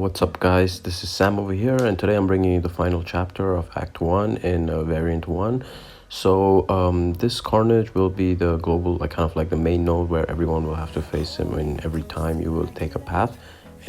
What's up guys, this is Sam over here, and today I'm bringing you the final chapter of Act 1 in Variant 1. So this Carnage will be the global, kind of like the main node where everyone will have to face him in every time you will take a path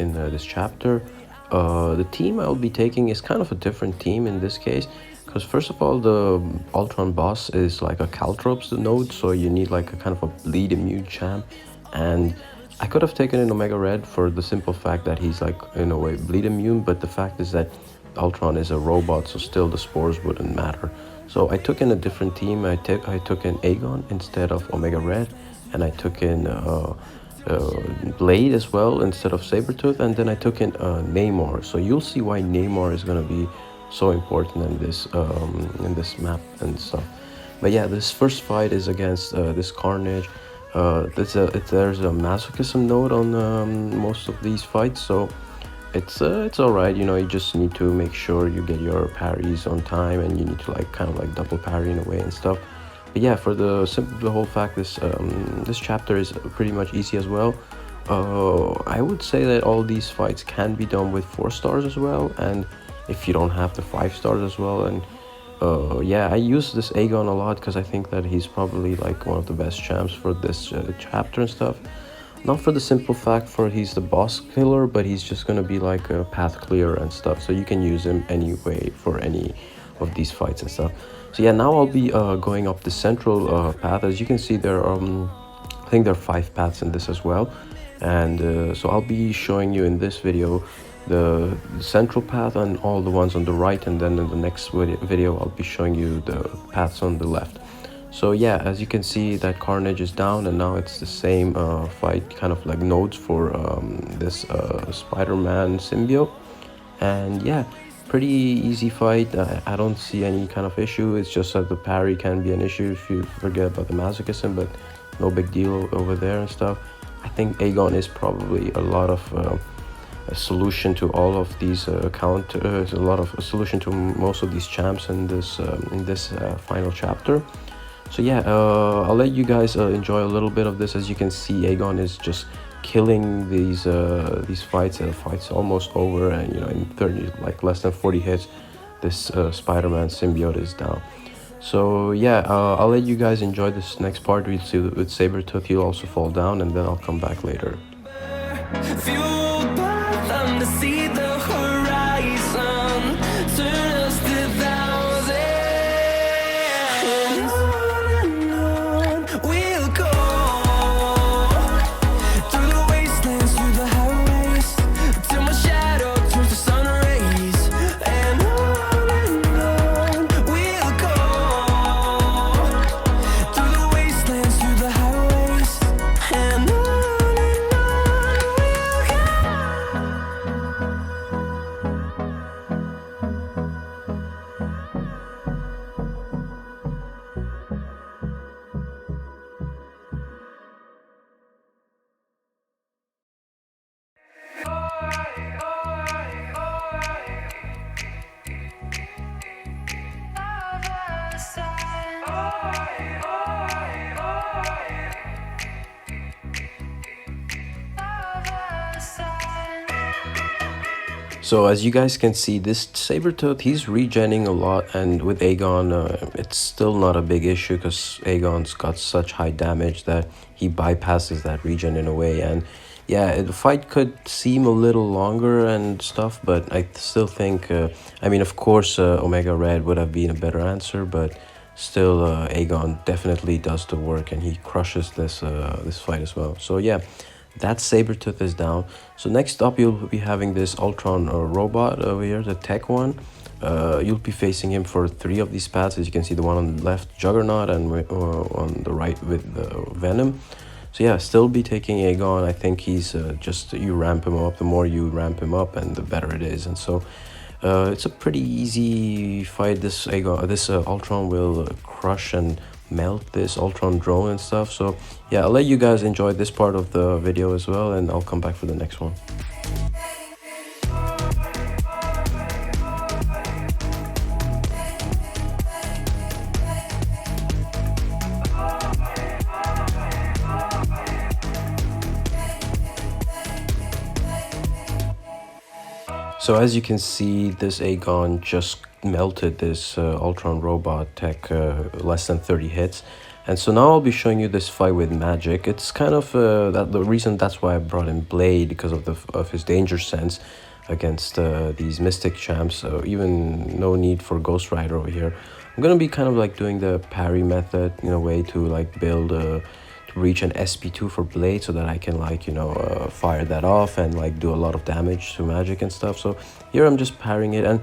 in this chapter. The team I'll be taking is kind of a different team in this case, because first of all, the Ultron boss is like a Caltrops node, so you need like a kind of a bleed immune champ, and I could have taken in Omega Red for the simple fact that he's like in a way bleed immune, but the fact is that Ultron is a robot, so still the spores wouldn't matter. So I took in a different team. I took in Aegon instead of Omega Red, and I took in Blade as well instead of Sabretooth, and then I took in Namor. So you'll see why Namor is gonna be so important in this map and stuff. But yeah, this first fight is against this Carnage. There's a masochism node on most of these fights, so it's alright. You know, you just need to make sure you get your parries on time, and you need to kind of double parry in a way and stuff. But yeah, for the whole fact, this chapter is pretty much easy as well. I would say that all these fights can be done with 4 stars as well, and if you don't have the 5 stars as well. And yeah, I use this Aegon a lot because I think that he's probably like one of the best champs for this chapter and stuff. Not for the simple fact for he's the boss killer, but he's just gonna be like a path clear and stuff, so you can use him anyway for any of these fights and stuff. So yeah, now I'll be going up the central path. As you can see, there are I think there are 5 paths in this as well, and so I'll be showing you in this video the central path and all the ones on the right, and then in the next video I'll be showing you the paths on the left. So yeah, as you can see, that Carnage is down, and now it's the same fight, kind of like nodes for this Spider-Man symbiote. And yeah, pretty easy fight. I don't see any kind of issue. It's just that the parry can be an issue if you forget about the masochism, but no big deal over there and stuff. I think Aegon is probably a lot of a solution to all of these a solution to most of these champs in this final chapter. So yeah, I'll let you guys enjoy a little bit of this. As you can see, Aegon is just killing these fights, and the fight's almost over, and you know, in 30, like less than 40 hits, this Spider-Man symbiote is down. So yeah, I'll let you guys enjoy this next part. We'll see with Sabretooth, he'll also fall down, and then I'll come back later. To see the horizon, turn us to thousands, and on we'll go, through the wastelands, through the highways, till my shadow turns to sun rays, and on we'll go, through the wastelands, through the highways, and on we'll go. So as you guys can see, this Sabretooth, he's regenning a lot, and with Aegon, it's still not a big issue because Aegon's got such high damage that he bypasses that regen in a way. And yeah, the fight could seem a little longer and stuff, but I still think, I mean, of course, Omega Red would have been a better answer, but still, Aegon definitely does the work, and he crushes this fight as well. So yeah, that Sabretooth is down. So next up, you'll be having this Ultron robot over here, the tech one. You'll be facing him for 3 of these paths. As you can see, the one on the left, Juggernaut, and on the right with Venom. So yeah, still be taking Aegon. I think he's just, you ramp him up. The more you ramp him up, and the better it is. And so it's a pretty easy fight. This Ultron will crush and melt this Ultron drone and stuff. So yeah, I'll let you guys enjoy this part of the video as well, and I'll come back for the next one. So as you can see, this Aegon just melted this Ultron robot tech less than 30 hits. And so now I'll be showing you this fight with magic. It's kind of the reason that's why I brought in Blade, because of his danger sense against these Mystic champs. So even no need for Ghost Rider over here. I'm gonna be kind of like doing the parry method in a way to like build to reach an SP2 for Blade, so that I can like, you know, fire that off and like do a lot of damage to magic and stuff. So here I'm just parrying it, and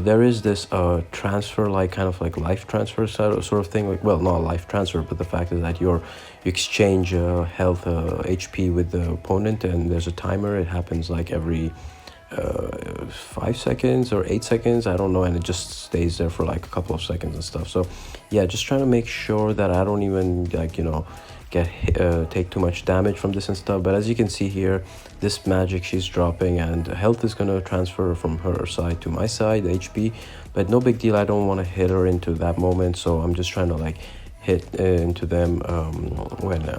there is this transfer, like kind of like life transfer sort of thing, like, well, not life transfer, but the fact is that you exchange health HP with the opponent, and there's a timer. It happens like every 5 seconds or 8 seconds, I don't know, and it just stays there for like a couple of seconds and stuff. So yeah, just trying to make sure that I don't even like, you know, take too much damage from this and stuff. But as you can see here, this magic she's dropping, and health is going to transfer from her side to my side, HP, but no big deal. I don't want to hit her into that moment, so I'm just trying to like hit into them when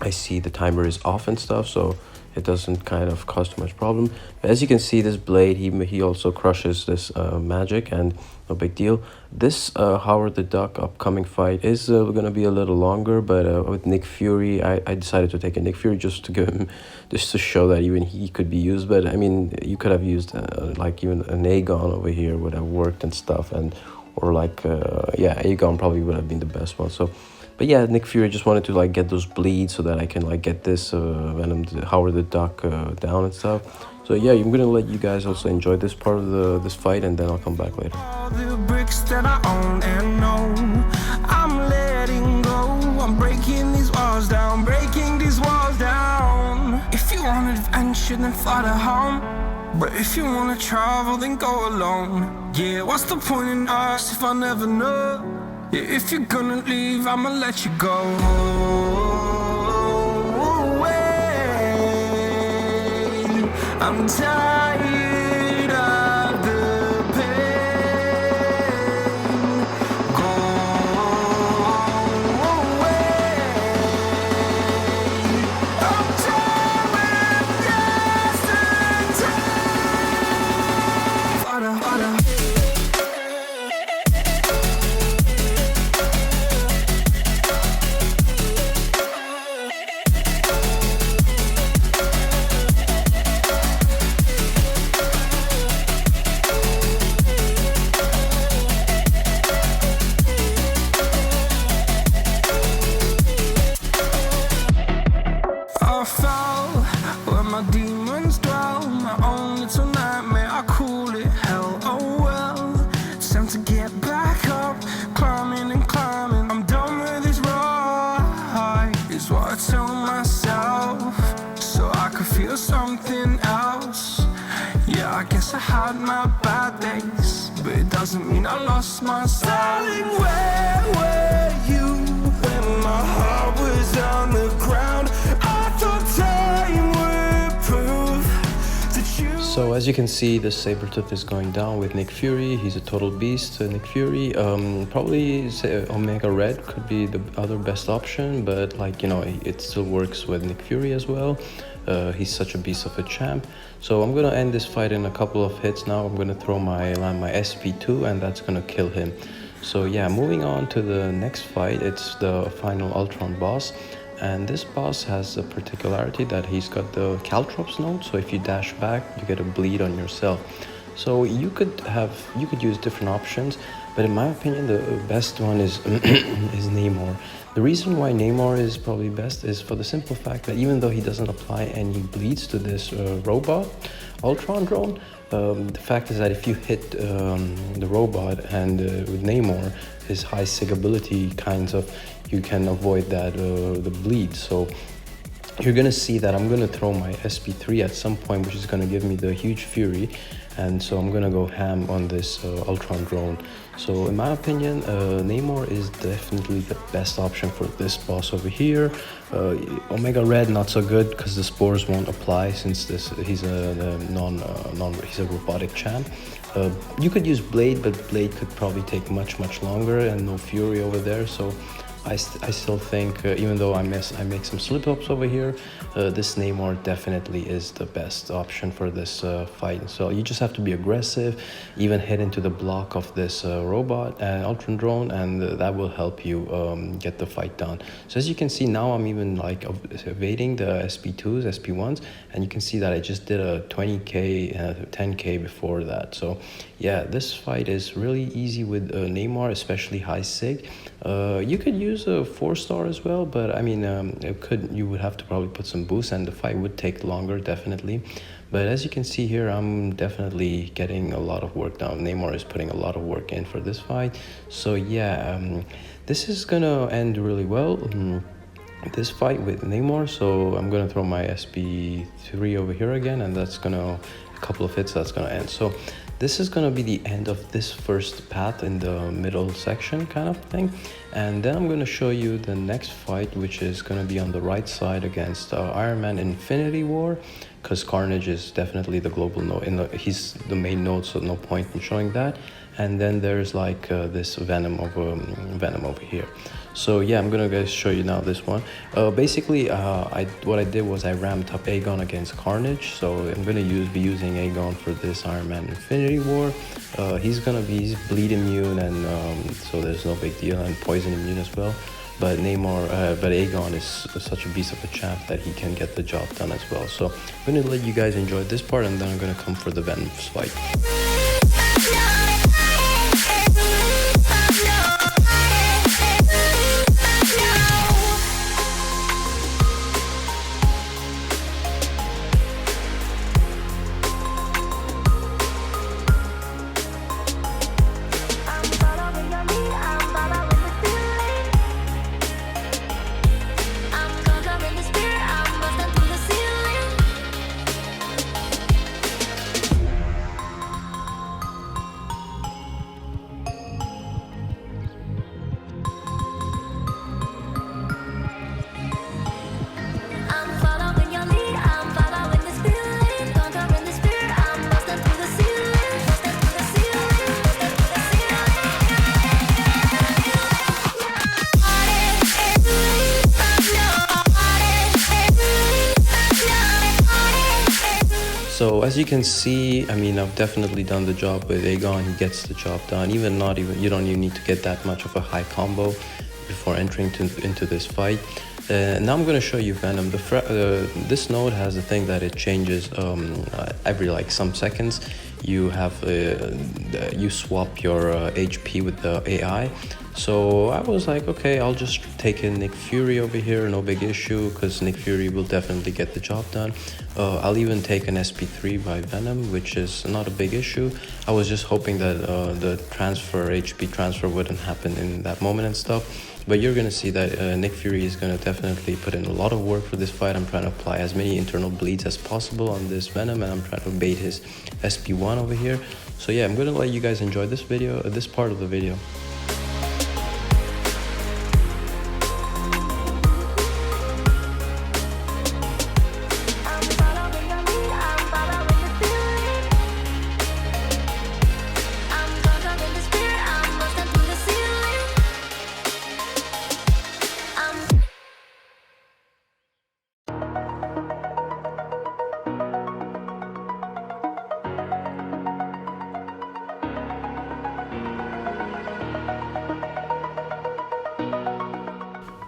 I see the timer is off and stuff, so it doesn't kind of cause too much problem. But as you can see, this Blade, he also crushes this magic, and no big deal. This Howard the Duck upcoming fight is gonna be a little longer, but with Nick Fury, I decided to take a Nick Fury just to give him, just to show that even he could be used. But I mean, you could have used like even an Aegon over here would have worked and stuff, and or like yeah, Aegon probably would have been the best one. So. But yeah, Nick Fury just wanted to like get those bleeds so that I can like get this Venom, Howard the Duck down and stuff. So yeah, I'm gonna let you guys also enjoy this part of this fight, and then I'll come back later. All the bricks that I own and know, I'm letting go. I'm breaking these walls down, breaking these walls down. If you want adventure, then fly to home. But if you wanna travel, then go alone. Yeah, what's the point in us if I never know? Yeah, if you're gonna leave, I'ma let you go. I'm tired of the pain. Go away. I'm tired with yesterday. Fada, fada. My demons dwell, my own little nightmare, I call it hell, oh well. It's time to get back up, climbing and climbing. I'm done with this ride, is what I tell myself, so I could feel something else. Yeah, I guess I had my bad days, but it doesn't mean I lost my style. Darling, where were you when my heart was on the ground? I thought time would. So as you can see, the Sabretooth is going down with Nick Fury. He's a total beast. Nick Fury, probably Omega Red could be the other best option, but like, you know, it still works with Nick Fury as well. He's such a beast of a champ. So I'm gonna end this fight in a couple of hits now. I'm gonna throw my SP2, and that's gonna kill him. So yeah, moving on to the next fight. It's the final Ultron boss. And this boss has a particularity that he's got the Caltrops node, so if you dash back, you get a bleed on yourself. So you could use different options, but in my opinion, the best one is is Namor. The reason why Namor is probably best is for the simple fact that even though he doesn't apply any bleeds to this robot, Ultron drone, the fact is that if you hit the robot and with Namor, his high sig ability kinds of, you can avoid that the bleed. So you're gonna see that I'm gonna throw my SP3 at some point, which is gonna give me the huge fury, and so I'm gonna go ham on this Ultron drone. So in my opinion, Namor is definitely the best option for this boss over here. Omega Red not so good because the spores won't apply, since he's a he's a robotic champ. You could use Blade, but Blade could probably take much longer, and no fury over there. So I still think, even though I make some slip-ups over here, this Namor definitely is the best option for this fight. So you just have to be aggressive, even hit into the block of this robot and Ultron drone, and that will help you get the fight done. So as you can see now, I'm even like evading the SP2s, SP1s, and you can see that I just did a 20k, 10k before that. So yeah, this fight is really easy with Namor, especially high sig. You could use a 4-star as well, but I mean, you would have to probably put some boost, and the fight would take longer, definitely. But as you can see here, I'm definitely getting a lot of work done. Namor is putting a lot of work in for this fight. So yeah, this is gonna end really well. This fight with Namor, so I'm gonna throw my SP3 over here again, and that's gonna, a couple of hits, that's gonna end. So this is gonna be the end of this first path in the middle section kind of thing, and then I'm gonna show you the next fight, which is gonna be on the right side against Iron Man Infinity War, because Carnage is definitely the global node. He's the main node, so no point in showing that. And then there's like this Venom over here. So yeah, I'm gonna guys show you now this one. Basically, what I did was I ramped up Aegon against Carnage. So I'm gonna be using Aegon for this Iron Man Infinity War. He's bleed immune, and so there's no big deal, and poison immune as well. But Aegon is such a beast of a champ that he can get the job done as well. So I'm gonna let you guys enjoy this part, and then I'm gonna come for the Venom fight. So as you can see, I mean, I've definitely done the job with Aegon. He gets the job done. You don't even need to get that much of a high combo before entering into this fight. Now I'm going to show you Venom. This node has a thing that it changes every like some seconds. You swap your HP with the AI. So I was like, okay, I'll just take in Nick Fury over here, no big issue, because Nick Fury will definitely get the job done. I'll even take an SP3 by Venom, which is not a big issue. I was just hoping that the HP transfer wouldn't happen in that moment and stuff. But you're going to see that Nick Fury is going to definitely put in a lot of work for this fight. I'm trying to apply as many internal bleeds as possible on this Venom, and I'm trying to bait his SP1 over here. So yeah, I'm going to let you guys enjoy this part of the video.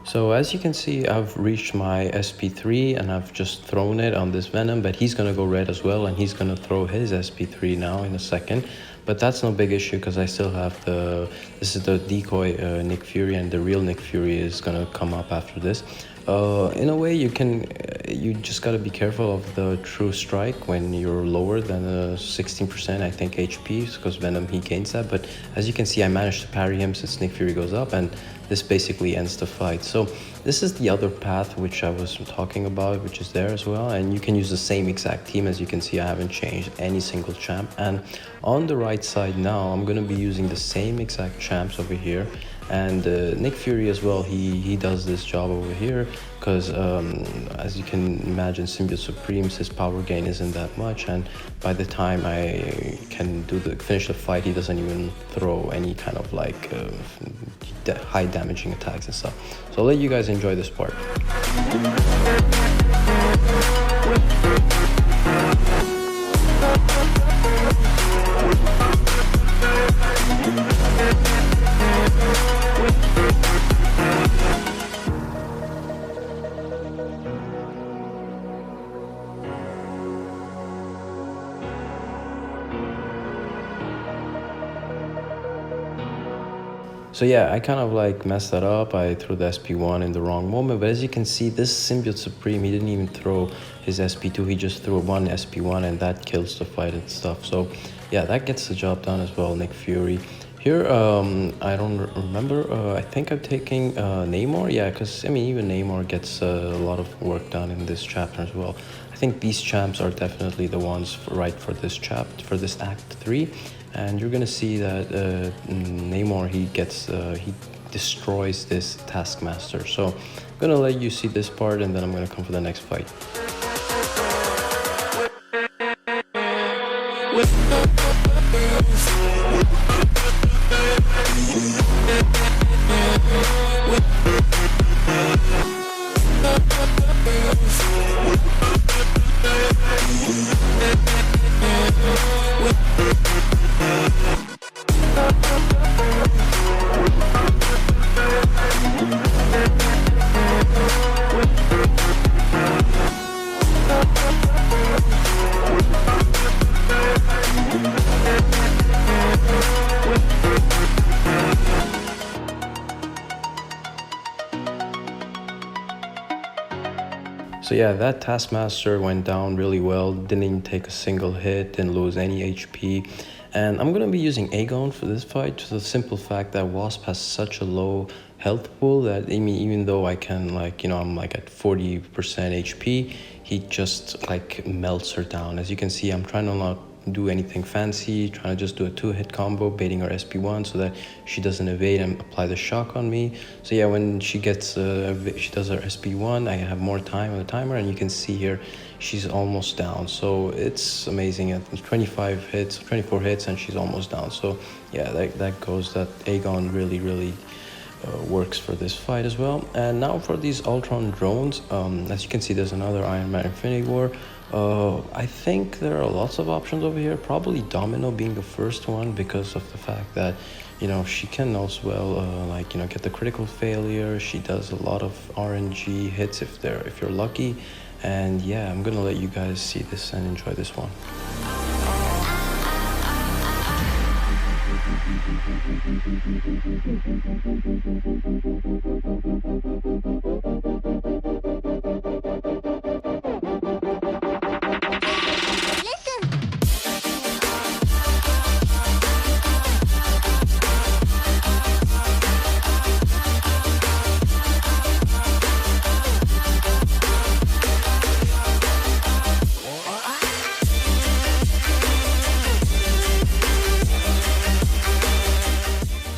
So as you can see, I've reached my SP3 and I've just thrown it on this Venom, but he's gonna go red as well, and he's gonna throw his SP3 now in a second. But that's no big issue because I still have this is the decoy Nick Fury, and the real Nick Fury is gonna come up after this. In a way, you just gotta be careful of the true strike when you're lower than 16%, I think, HP, because Venom, he gains that. But as you can see, I managed to parry him since Nick Fury goes up, and this basically ends the fight. So this is the other path which I was talking about, which is there as well, and you can use the same exact team. As you can see, I haven't changed any single champ, and on the right side now I'm going to be using the same exact champs over here, And Nick Fury as well, he does this job over here, because as you can imagine, Symbiote Supremes, his power gain isn't that much, and by the time I can finish the fight, he doesn't even throw any kind of like high damaging attacks and stuff. So I'll let you guys enjoy this part. So yeah, I kind of like messed that up. I threw the SP1 in the wrong moment, but as you can see, this Symbiote Supreme, he didn't even throw his SP2, he just threw one SP1, and that kills the fight and stuff. So yeah, that gets the job done as well, Nick Fury. Here, I don't remember, I think I'm taking Namor, yeah, because I mean, even Namor gets a lot of work done in this chapter as well. I think these champs are definitely the ones right for this chapter, for this Act 3. And you're gonna see that Namor, he destroys this Taskmaster. So I'm gonna let you see this part, and then I'm gonna come for the next fight. So yeah, that Taskmaster went down really well, didn't even take a single hit, didn't lose any HP. And I'm gonna be using Aegon for this fight, for the simple fact that Wasp has such a low health pool that, I mean, even though I can, like, you know, I'm like at 40% HP, he just like melts her down. As you can see, I'm trying to not do anything fancy, trying to just do a 2-hit combo, baiting her SP1 so that she doesn't evade and apply the shock on me. So yeah, when she gets she does her SP1, I have more time on the timer, and you can see here she's almost down. So it's amazing. At 24 hits, and she's almost down. So yeah, that goes that Aegon really works for this fight as well. And now for these Ultron drones, as you can see, there's another Iron Man Infinity War. I think there are lots of options over here, probably Domino being the first one, because of the fact that, you know, she can as well like, you know, get the critical failure. She does a lot of RNG hits if you're lucky. And yeah, I'm gonna let you guys see this and enjoy this one.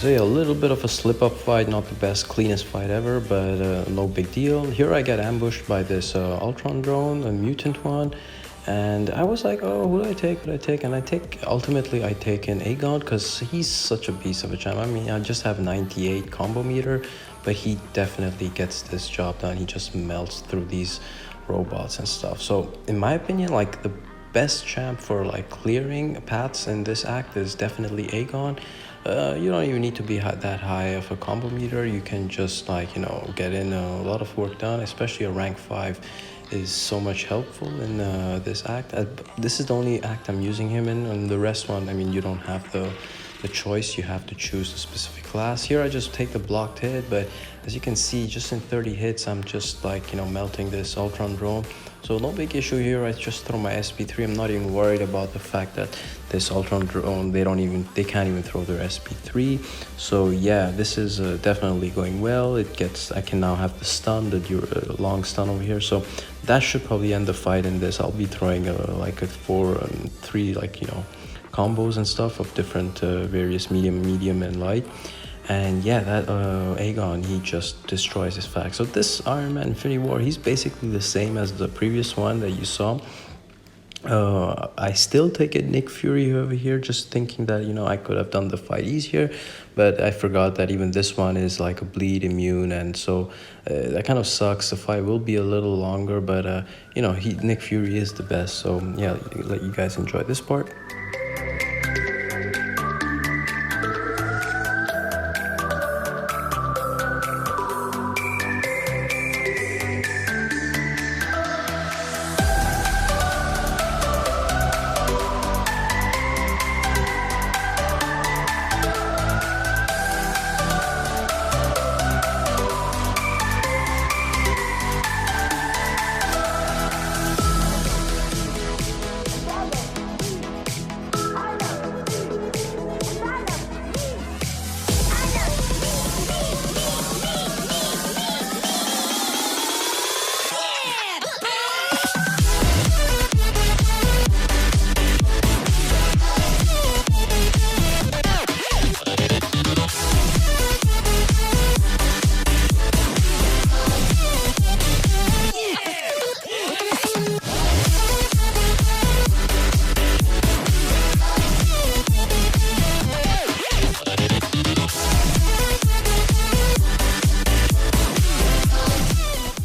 So yeah, a little bit of a slip-up fight, not the best, cleanest fight ever, but no big deal. Here I get ambushed by this Ultron drone, a mutant one, and I was like, oh, who do I take? And ultimately I take in Aegon, because he's such a beast of a champ. I mean, I just have 98 combo meter, but he definitely gets this job done. He just melts through these robots and stuff. So in my opinion, like, the best champ for like clearing paths in this act is definitely Aegon. You don't even need to be that high of a combo meter. You can just, like, you know, get in a lot of work done, especially a rank 5 is so much helpful in this act. This is the only act I'm using him in, and the rest one, I mean, you don't have the choice. You have to choose a specific class. Here I just take the blocked hit, but as you can see, just in 30 hits, I'm just, like, you know, melting this Ultron drone. So no big issue here. I just throw my SP3. I'm not even worried about the fact that this Ultron drone, they can't even throw their SP3. So yeah, this is definitely going well. I can now have the stun, the long stun over here. So that should probably end the fight in this. I'll be throwing like a 4 and 3, like, you know, combos and stuff of different various medium and light. And yeah, that Aegon, he just destroys his fact. So this Iron Man Infinity War, he's basically the same as the previous one that you saw. I still take it Nick Fury over here, just thinking that, you know, I could have done the fight easier, but I forgot that even this one is like a bleed immune, and so that kind of sucks. The fight will be a little longer, but you know, Nick Fury is the best. So yeah, let you guys enjoy this part.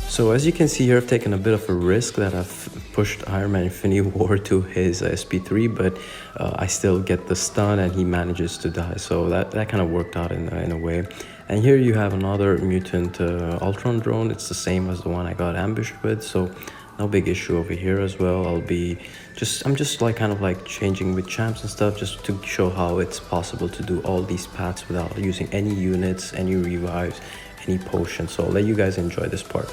So as you can see here, I've taken a bit of a risk that I've pushed Iron Man Infinity War to his SP3, but I still get the stun and he manages to die. So that kind of worked out in a way. And here you have another mutant Ultron drone. It's the same as the one I got ambushed with, so no big issue over here as well. I'm just like kind of like changing with champs and stuff, just to show how it's possible to do all these paths without using any units, any revives, any potions. So I'll let you guys enjoy this part.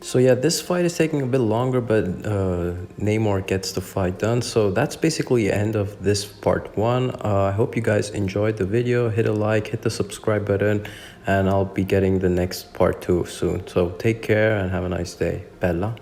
So yeah, this fight is taking a bit longer, but Namor gets the fight done. So that's basically the end of this part 1. I hope you guys enjoyed the video. Hit a like, hit the subscribe button, and I'll be getting the next part 2 soon. So take care and have a nice day. Bella.